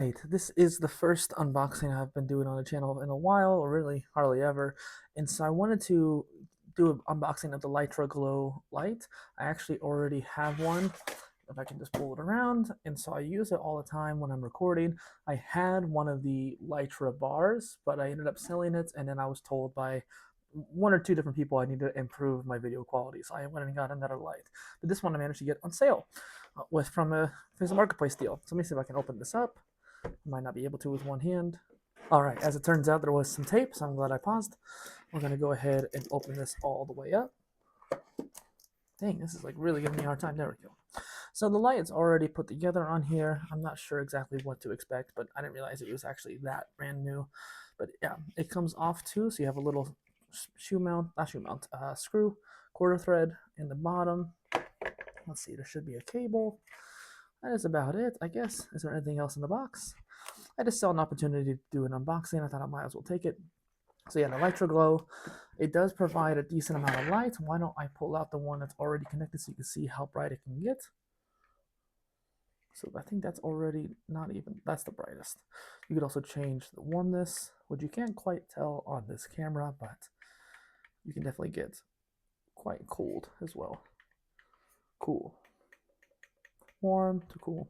Right, this is the first unboxing I've been doing on the channel in a while, or really hardly ever. And so I wanted to do an unboxing of the Litra Glow light. I actually already have one, if I can just pull it around. And so I use it all the time when I'm recording. I had one of the Litra bars, but I ended up selling it, and then I was told by one or two different people I need to improve my video quality. So I went and got another light. But this one I managed to get on sale with from a marketplace deal. So let me see if I can open this up. Might not be able to with one hand. All right, as it turns out, there was some tape, so I'm glad I paused. We're gonna go ahead and open this all the way up. Dang, this is like really giving me a hard time. There we go. So the light is already put together on here. I'm not sure exactly what to expect, but I didn't realize it was actually that brand new. But yeah, it comes off too, so you have a little screw, quarter thread in the bottom. Let's see, there should be a cable. That is about it, I guess. Is there anything else in the box? I just saw an opportunity to do an unboxing. I thought I might as well take it. So yeah, the Litra Glow, it does provide a decent amount of light. Why don't I pull out the one that's already connected so you can see how bright it can get. So I think that's already not even, that's the brightest. You could also change the warmness, which you can't quite tell on this camera, but you can definitely get quite cold as well. Cool. Warm to cool.